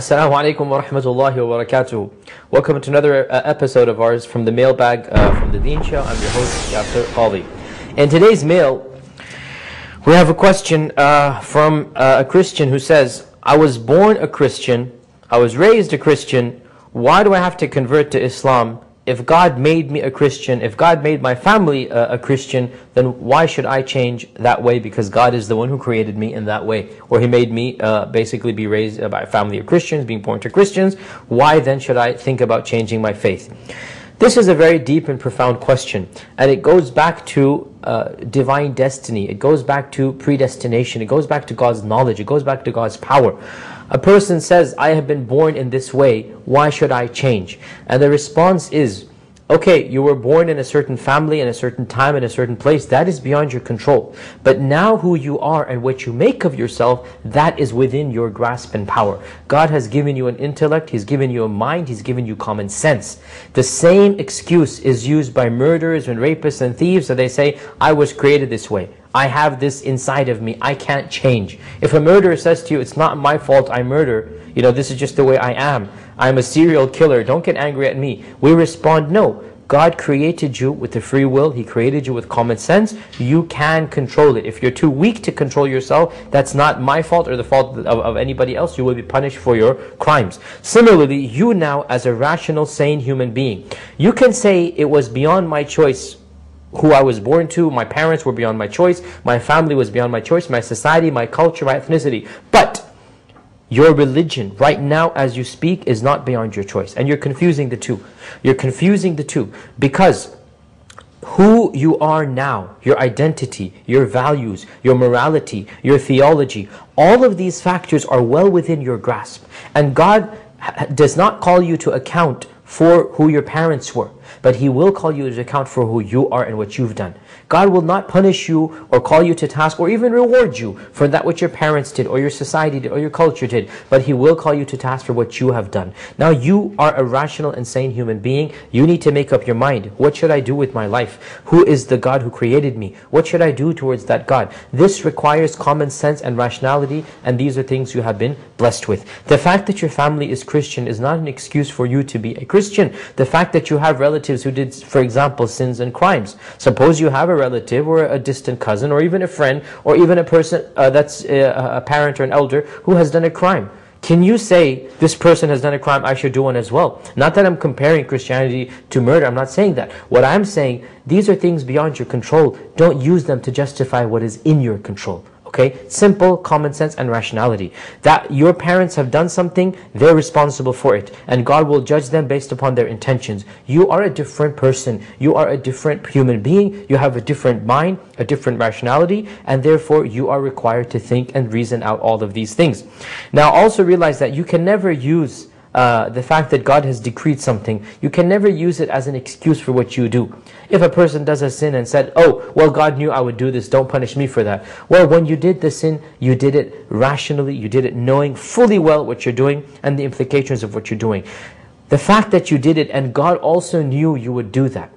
Assalamu alaikum wa rahmatullahi wa barakatuh. Welcome to another episode of ours from the mailbag from the Deen Show. I'm your host, Yasir, Qadhi. In today's mail, we have a question from a Christian who says, I was born a Christian, I was raised a Christian, why do I have to convert to Islam? If God made me a Christian, if God made my family a Christian, then why should I change that way? Because God is the one who created me in that way. Or He made me basically be raised by a family of Christians, being born to Christians. Why then should I think about changing my faith? This is a very deep and profound question. And it goes back to divine destiny. It goes back to predestination. It goes back to God's knowledge. It goes back to God's power. A person says, I have been born in this way, why should I change? And the response is, okay, you were born in a certain family, in a certain time, in a certain place, that is beyond your control. But now who you are and what you make of yourself, that is within your grasp and power. God has given you an intellect, He's given you a mind, He's given you common sense. The same excuse is used by murderers and rapists and thieves, so they say, I was created this way. I have this inside of me, I can't change. If a murderer says to you, it's not my fault I murder, this is just the way I am. I'm a serial killer, don't get angry at me. We respond, no. God created you with the free will, He created you with common sense. You can control it. If you're too weak to control yourself, that's not my fault or the fault of anybody else. You will be punished for your crimes. Similarly, you now as a rational, sane human being, you can say it was beyond my choice who I was born to, my parents were beyond my choice, my family was beyond my choice, my society, my culture, my ethnicity. But your religion, right now as you speak, is not beyond your choice. And you're confusing the two. You're confusing the two because who you are now, your identity, your values, your morality, your theology, all of these factors are well within your grasp. And God does not call you to account for who your parents were, but He will call you to account for who you are and what you've done. God will not punish you or call you to task or even reward you for that which your parents did or your society did or your culture did, but He will call you to task for what you have done. Now you are a rational and sane human being. You need to make up your mind. What should I do with my life? Who is the God who created me? What should I do towards that God? This requires common sense and rationality, and these are things you have been blessed with. The fact that your family is Christian is not an excuse for you to be a Christian. The fact that you have relatives who did, for example, sins and crimes. Suppose you have a relative or a distant cousin or even a friend or even a person that's a parent or an elder who has done a crime. Can you say, this person has done a crime, I should do one as well? Not that I'm comparing Christianity to murder, I'm not saying that. What I'm saying, these are things beyond your control. Don't use them to justify what is in your control. Okay, simple common sense and rationality. That your parents have done something, they're responsible for it. And God will judge them based upon their intentions. You are a different person. You are a different human being. You have a different mind, a different rationality. And therefore, you are required to think and reason out all of these things. Now, also realize that you can never use the fact that God has decreed something, you can never use it as an excuse for what you do. If a person does a sin and said, oh, well, God knew I would do this, don't punish me for that. Well, when you did the sin, you did it rationally, you did it knowing fully well what you're doing and the implications of what you're doing. The fact that you did it and God also knew you would do that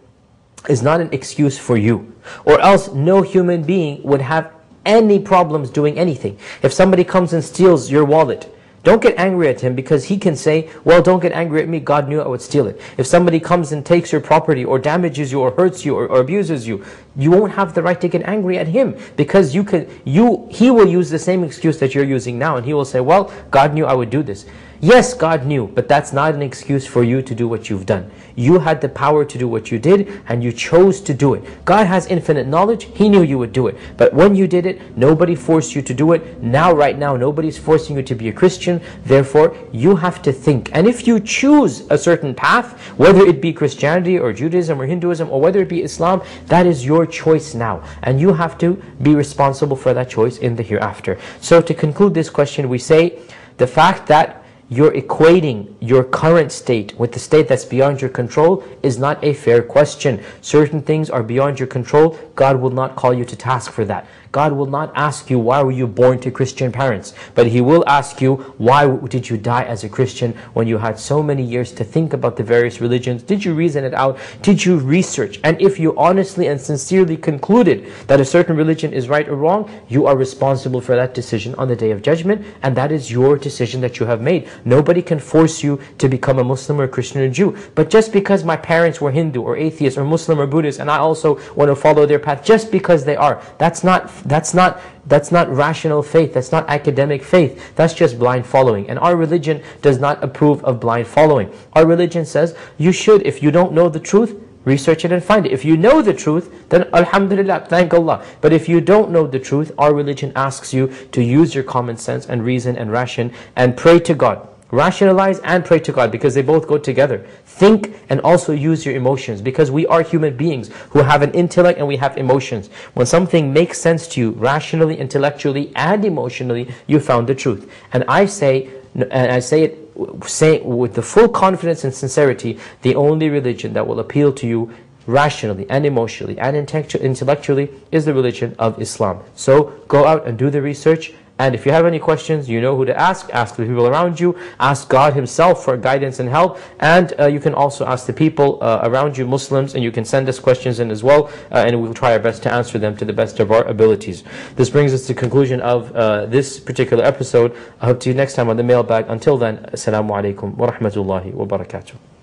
is not an excuse for you. Or else no human being would have any problems doing anything. If somebody comes and steals your wallet, don't get angry at him because he can say, well, don't get angry at me, God knew I would steal it. If somebody comes and takes your property or damages you or hurts you or abuses you, you won't have the right to get angry at him because he will use the same excuse that you're using now and he will say, well, God knew I would do this. Yes, God knew, but that's not an excuse for you to do what you've done. You had the power to do what you did and you chose to do it. God has infinite knowledge. He knew you would do it. But when you did it, nobody forced you to do it. Now, right now, nobody's forcing you to be a Christian. Therefore, you have to think. And if you choose a certain path, whether it be Christianity or Judaism or Hinduism or whether it be Islam, that is your choice now. And you have to be responsible for that choice in the hereafter. So to conclude this question, we say the fact that you're equating your current state with the state that's beyond your control is not a fair question. Certain things are beyond your control. God will not call you to task for that. God will not ask you, why were you born to Christian parents? But He will ask you, why did you die as a Christian when you had so many years to think about the various religions? Did you reason it out? Did you research? And if you honestly and sincerely concluded that a certain religion is right or wrong, you are responsible for that decision on the Day of Judgment, and that is your decision that you have made. Nobody can force you to become a Muslim or Christian or Jew. But just because my parents were Hindu or atheist or Muslim or Buddhist, and I also want to follow their path, just because they are, that's not rational faith. That's not academic faith. That's just blind following. And our religion does not approve of blind following. Our religion says you should, if you don't know the truth, research it and find it. If you know the truth, then alhamdulillah, thank Allah. But if you don't know the truth, our religion asks you to use your common sense and reason and ration and pray to God. Rationalize and pray to God, because they both go together. Think and also use your emotions, because we are human beings who have an intellect and we have emotions. When something makes sense to you rationally, intellectually and emotionally, you found the truth. And I say it with the full confidence and sincerity, the only religion that will appeal to you rationally and emotionally and intellectually is the religion of Islam. So go out and do the research. And if you have any questions, you know who to ask. Ask the people around you. Ask God Himself for guidance and help. And you can also ask the people around you, Muslims, and you can send us questions in as well. And we will try our best to answer them to the best of our abilities. This brings us to the conclusion of this particular episode. I hope to see you next time on the mailbag. Until then, Assalamu alaikum wa rahmatullahi wa barakatuh.